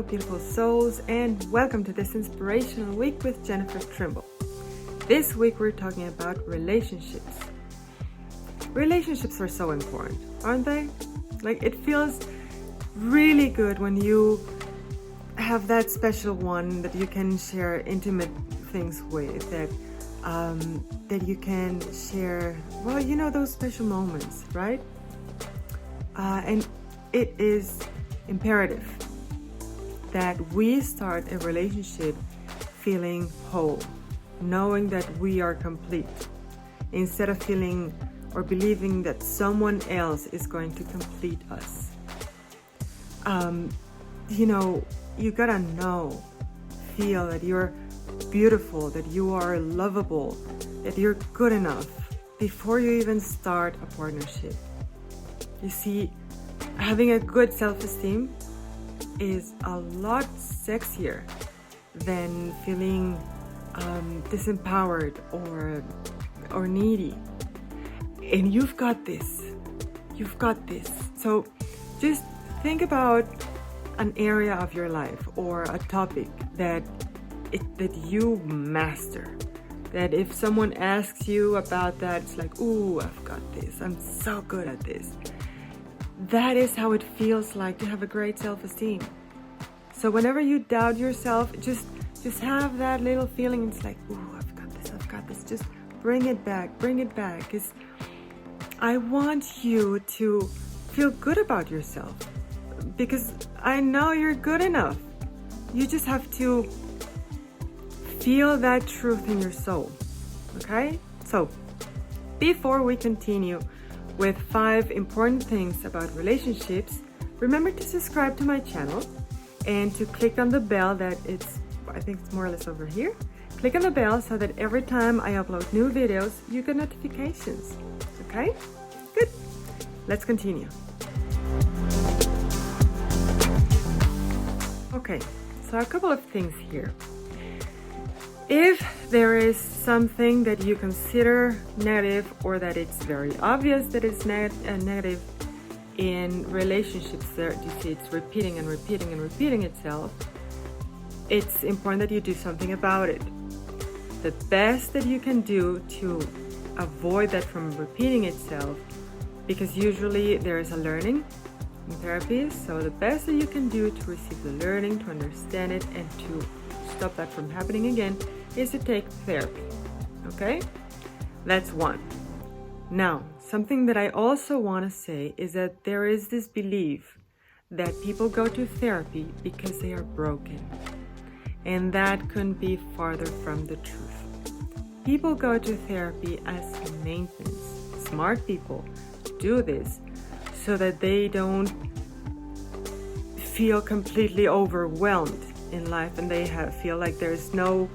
Hello, beautiful souls, and welcome to this inspirational week with Jennifer Trimble. This week we're talking about relationships. Relationships are so important, aren't they? Like, it feels really good when you have that special one that you can share intimate things with, that you can share, those special moments, right? And it is imperative that we start a relationship feeling whole, knowing that we are complete, instead of feeling or believing that someone else is going to complete us. You gotta feel that you're beautiful, that you are lovable, that you're good enough before you even start a partnership. You see, having a good self-esteem is a lot sexier than feeling disempowered or needy. And you've got this. So just think about an area of your life or a topic that you master. That if someone asks you about that, it's like, ooh, I've got this. I'm so good at this. That is how it feels like to have a great self-esteem. So whenever you doubt yourself, just have that little feeling. It's like, ooh, I've got this. Just bring it back. Because I want you to feel good about yourself. Because I know you're good enough. You just have to feel that truth in your soul. Okay? So, before we continue with 5 important things about relationships, remember to subscribe to my channel and to click on the bell I think it's more or less over here. Click on the bell so that every time I upload new videos, you get notifications. Okay? Good. Let's continue. Okay, so a couple of things here. If there is something that you consider negative, or that it's very obvious that it's negative in relationships, there you see it's repeating itself, it's important that you do something about it. The best that you can do to avoid that from repeating itself, because usually there is a learning in therapy, so the best that you can do to receive the learning, to understand it, and to stop that from happening again is to take therapy. Okay? That's one. Now, something that I also want to say is that there is this belief that people go to therapy because they are broken. And that couldn't be farther from the truth. People go to therapy as maintenance. Smart people do this so that they don't feel completely overwhelmed in life, and they feel like there's no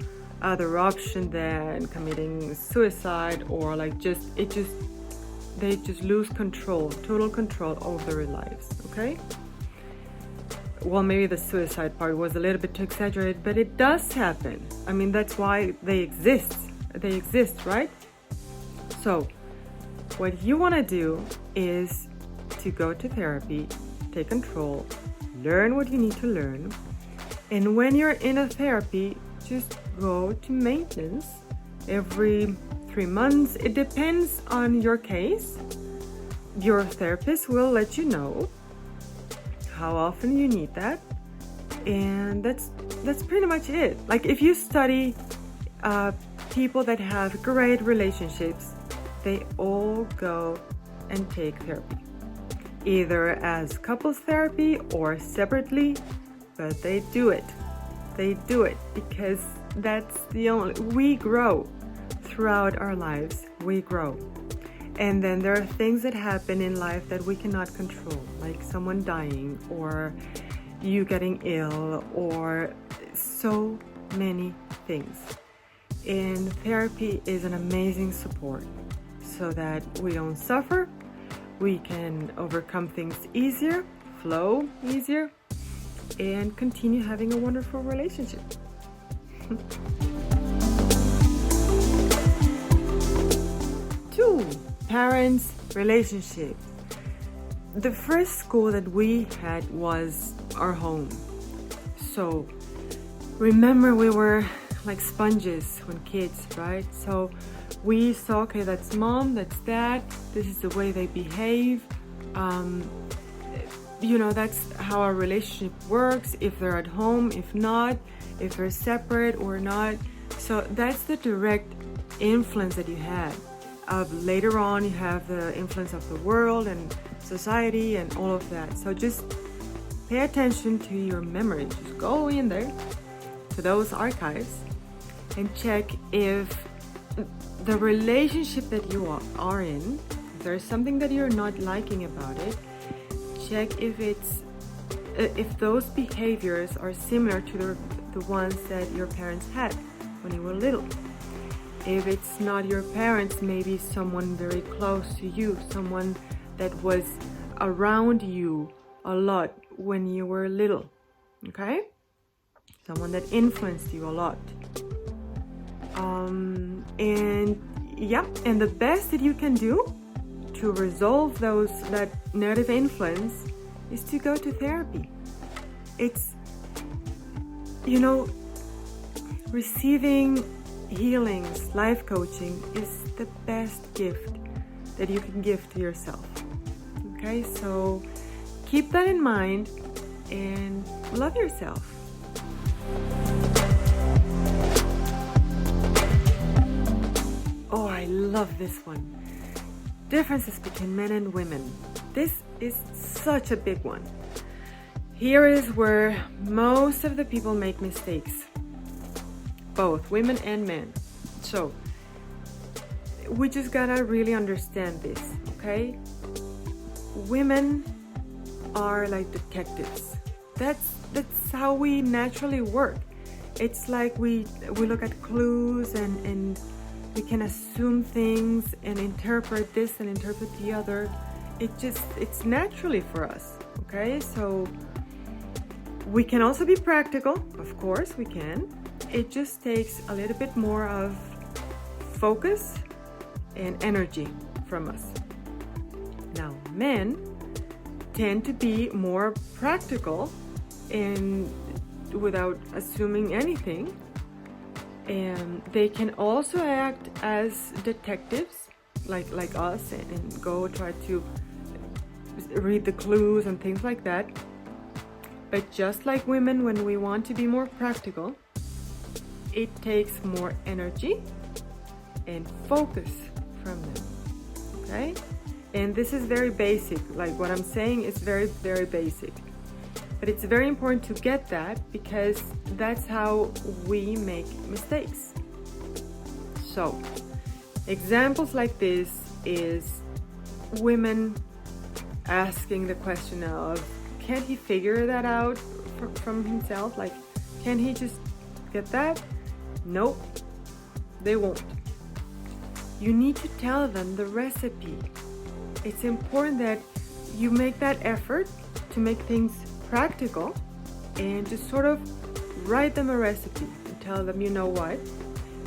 other option than committing suicide, or they just lose total control over their lives. Okay? Well, maybe the suicide part was a little bit too exaggerated, but it does happen. I mean, that's why they exist. They exist, right? So what you want to do is to go to therapy, take control, learn what you need to learn. And when you're in a therapy, just go to maintenance every 3 months. It depends on your case. Your therapist will let you know how often you need that. And that's pretty much it. Like, if you study people that have great relationships, they all go and take therapy. Either as couples therapy or separately, but they do it. They do it because that's we grow throughout our lives. We grow. And then there are things that happen in life that we cannot control, like someone dying, or you getting ill, or so many things. And therapy is an amazing support so that we don't suffer. We can overcome things easier, flow easier, and continue having a wonderful relationship. 2, parents' relationships. The first school that we had was our home. So remember, we were like sponges when kids, right? So we saw, okay, that's mom, that's dad, this is the way they behave. That's how our relationship works, if they're at home, if not, if they're separate or not. So that's the direct influence that you had. Later on, you have the influence of the world and society and all of that. So just pay attention to your memory. Just go in there to those archives and check if the relationship that you are in, if there's something that you're not liking about it, check if those behaviors are similar to the ones that your parents had when you were little. If it's not your parents, maybe someone very close to you, someone that was around you a lot when you were little, okay? Someone that influenced you a lot. And the best that you can do to resolve that negative influence is to go to therapy. It's, receiving healings, life coaching is the best gift that you can give to yourself. Okay, so keep that in mind and love yourself. Oh, I love this one. Differences between men and women. This is such a big one. Here is where most of the people make mistakes. Both women and men. So we just gotta really understand this, okay? Women are like detectives. That's how we naturally work. It's like we look at clues and we can assume things and interpret this and interpret the other. It's naturally for us, okay? So we can also be practical, of course we can. It just takes a little bit more of focus and energy from us. Now, men tend to be more practical and without assuming anything. And they can also act as detectives, like us, and go try to read the clues and things like that. But just like women, when we want to be more practical, it takes more energy and focus from them, okay? And this is very basic, like what I'm saying is very, very basic. But it's very important to get that because that's how we make mistakes. So, examples like this is women asking the question of, can't he figure that out from himself? Like, can he just get that? Nope, they won't. You need to tell them the recipe. It's important that you make that effort to make things practical and just sort of write them a recipe and tell them, you know what,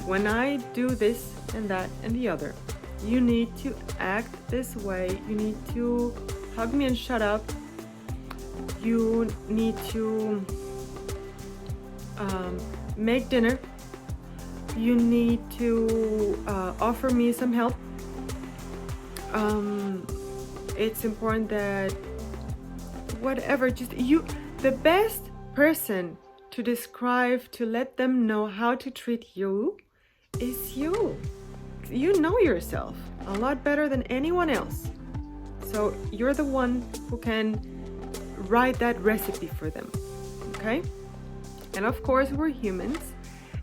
when I do this and that and the other, you need to act this way, you need to hug me and shut up, you need to make dinner, you need to offer me some help. It's important that whatever, just you, the best person to describe, to let them know how to treat you is you. You know yourself a lot better than anyone else. So you're the one who can write that recipe for them, okay? And of course we're humans,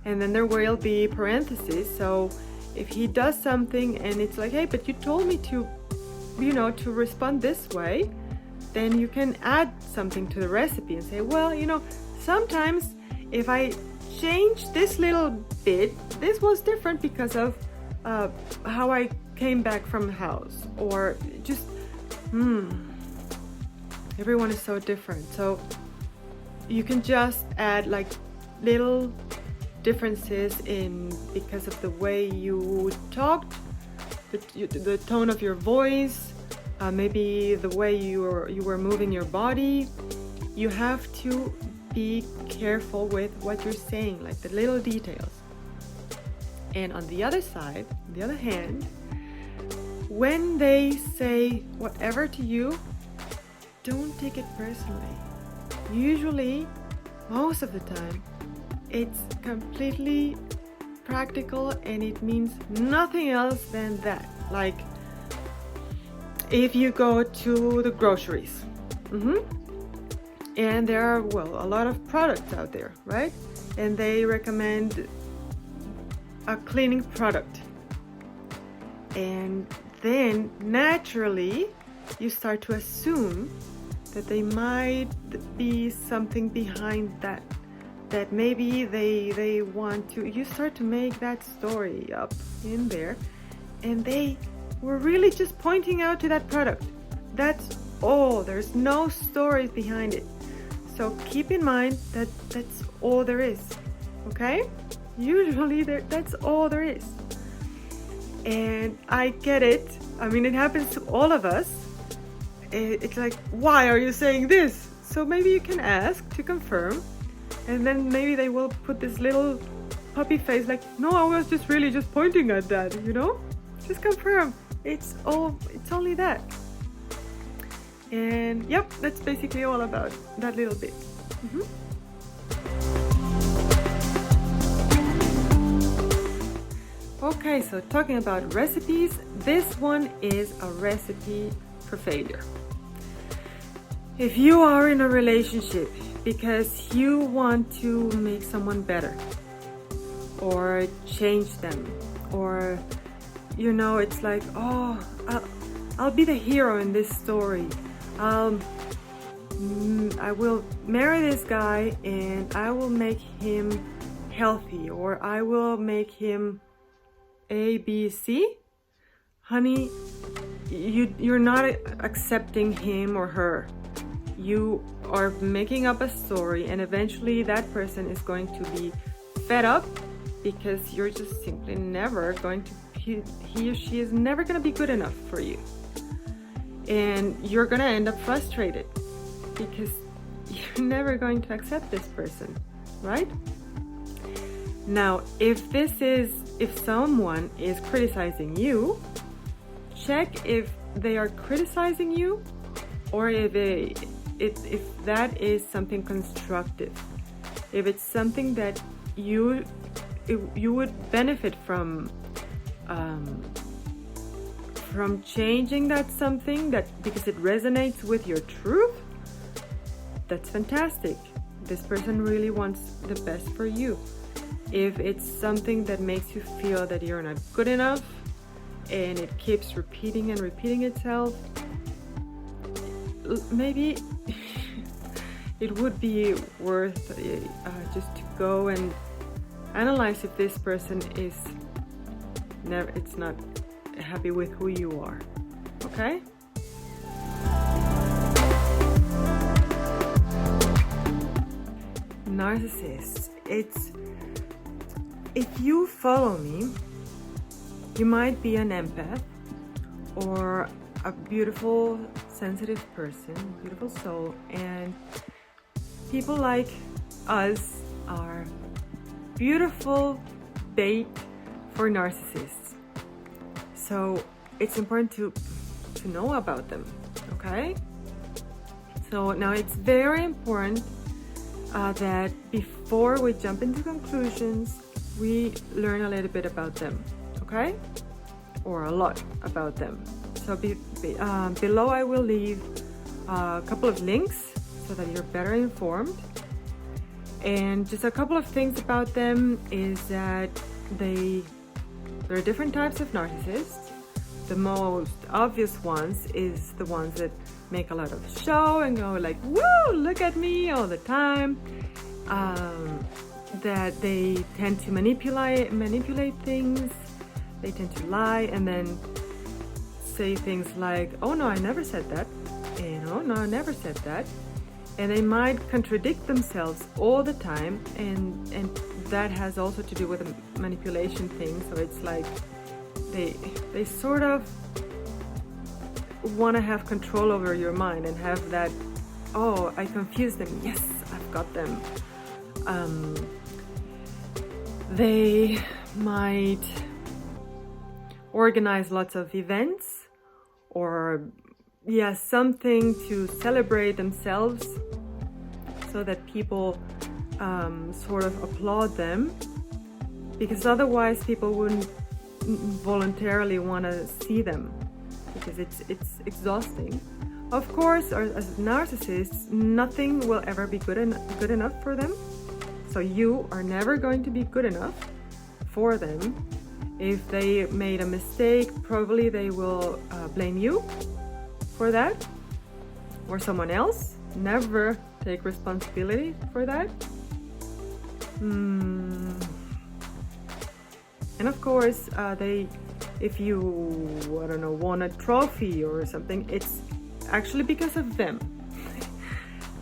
and then there will be parentheses. So if he does something and it's like, hey, but you told me to, to respond this way, then you can add something to the recipe and say, well, sometimes if I change this little bit, this was different because of how I came back from the house, or just, everyone is so different. So you can just add like little differences because of the way you talked, the tone of your voice, maybe the way you were moving your body. You have to be careful with what you're saying, like the little details. And on the other side, on the other hand, when they say whatever to you, don't take it personally. Usually, most of the time, it's completely practical and it means nothing else than that. Like, if you go to the groceries, and there are, well, a lot of products out there, right? And they recommend a cleaning product. And then naturally, you start to assume that there might be something behind that. That maybe they want to, you start to make that story up in there, and they were really just pointing out to that product. That's all. There's no stories behind it. So keep in mind that that's all there is, okay? Usually that's all there is. And I get it. I mean, it happens to all of us. It's like, why are you saying this? So maybe you can ask to confirm, and then maybe they will put this little puppy face like, no, I was just really just pointing at that, you know? Just confirm. It's only that. And yep, that's basically all about that little bit. Okay, so talking about recipes, this one is a recipe for failure. If you are in a relationship because you want to make someone better or change them, or you know, it's like, oh, I'll be the hero in this story. I will marry this guy and I will make him healthy, or I will make him A, B, C. Honey, you're not accepting him or her. You are making up a story, and eventually that person is going to be fed up because you're just simply never going to, he or she is never going to be good enough for you. And you're going to end up frustrated because you're never going to accept this person, right? Now, if someone is criticizing you, check if they are criticizing you or if that is something constructive. If it's something that you would benefit from changing that something, that because it resonates with your truth, that's fantastic. This person really wants the best for you. If it's something that makes you feel that you're not good enough and it keeps repeating and repeating itself, maybe it would be worth just to go and analyze if this person is not happy with who you are. Okay? Narcissists. If you follow me, you might be an empath or a beautiful, sensitive person, beautiful soul, and people like us are beautiful bait for narcissists. So it's important to know about them, okay? So now it's very important that before we jump into conclusions, we learn a little bit about them, okay? Or a lot about them. So below I will leave a couple of links so that you're better informed. And just a couple of things about them is that there are different types of narcissists. The most obvious ones is the ones that make a lot of show and go like, woo, look at me all the time. That they tend to manipulate things. They tend to lie and then say things like, oh no, I never said that. And oh no, I never said that. And they might contradict themselves all the time, and that has also to do with the manipulation thing. So it's like they sort of want to have control over your mind and have that oh, I confused them. Yes, I've got them. They might organize lots of events or something to celebrate themselves so that people sort of applaud them, because otherwise people wouldn't voluntarily want to see them, because it's exhausting. Of course, as narcissists, nothing will ever be good enough for them. So you are never going to be good enough for them. If they made a mistake, probably they will blame you for that, or someone else. Never take responsibility for that. And of course, if you, I don't know, won a trophy or something, it's actually because of them.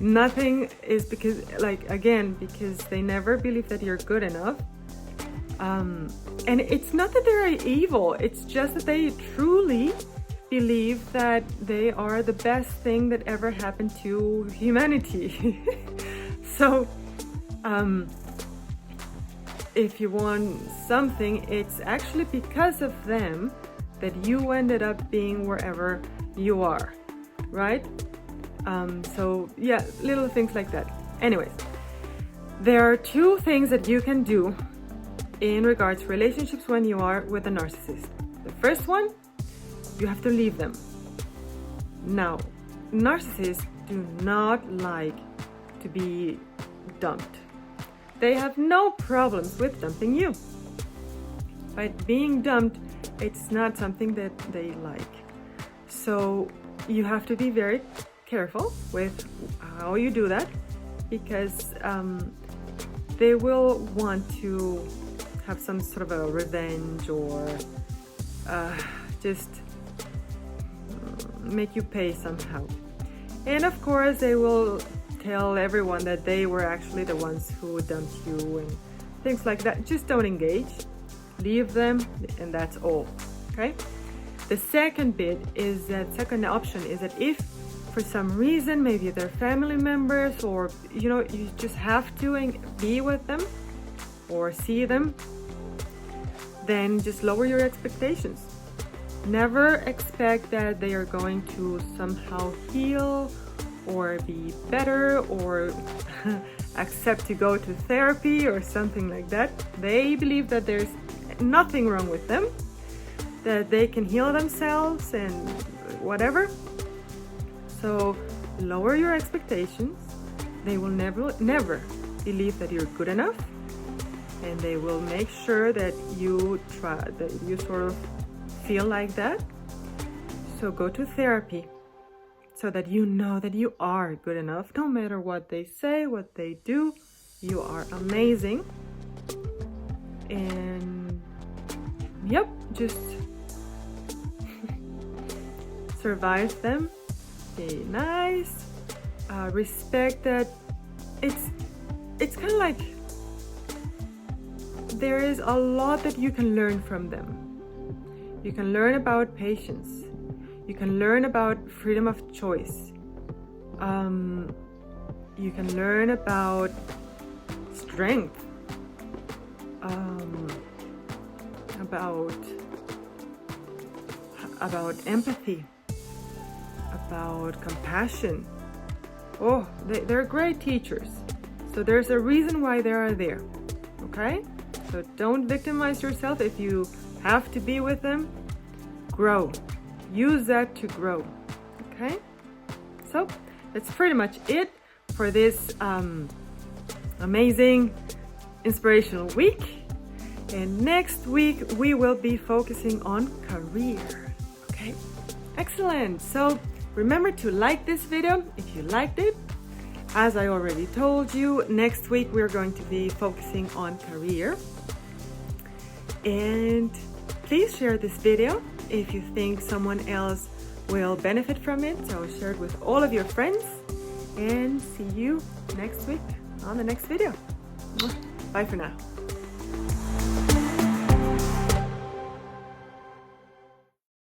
Nothing is because, because they never believe that you're good enough. And it's not that they're evil, it's just that they truly believe that they are the best thing that ever happened to humanity. So, if you want something, it's actually because of them that you ended up being wherever you are, right? So yeah, little things like that. Anyways, there are two things that you can do in regards to relationships when you are with a narcissist. The first one, you have to leave them. Now, narcissists do not like to be dumped. They have no problems with dumping you. But being dumped, it's not something that they like. So you have to be very careful with how you do that, because they will want to have some sort of a revenge or just make you pay somehow. And of course, they will tell everyone that they were actually the ones who dumped you and things like that. Just don't engage. Leave them, and that's all. Okay? The second option is that if for some reason, maybe they're family members, or you just have to be with them or see them, then just lower your expectations. Never expect that they are going to somehow heal or be better or accept to go to therapy or something like that. They believe that there's nothing wrong with them, that they can heal themselves and whatever. So lower your expectations. They will never believe that you're good enough, and they will make sure that you sort of feel like that. So go to therapy so that you know that you are good enough. No matter what they say, what they do, you are amazing. And yep, just survive them. Be nice. Respect that it's kind of like there is a lot that you can learn from them. You can learn about patience. You can learn about freedom of choice. You can learn about strength. About empathy. About compassion. Oh, they're great teachers. So there's a reason why they are there. Okay? So don't victimize yourself. If you have to be with them, grow. Use that to grow. Okay? So that's pretty much it for this amazing inspirational week. And next week we will be focusing on career. Okay? Excellent. So remember to like this video if you liked it. As I already told you, next week we're going to be focusing on career. And please share this video if you think someone else will benefit from it. So share it with all of your friends, and see you next week on the next video. Bye for now.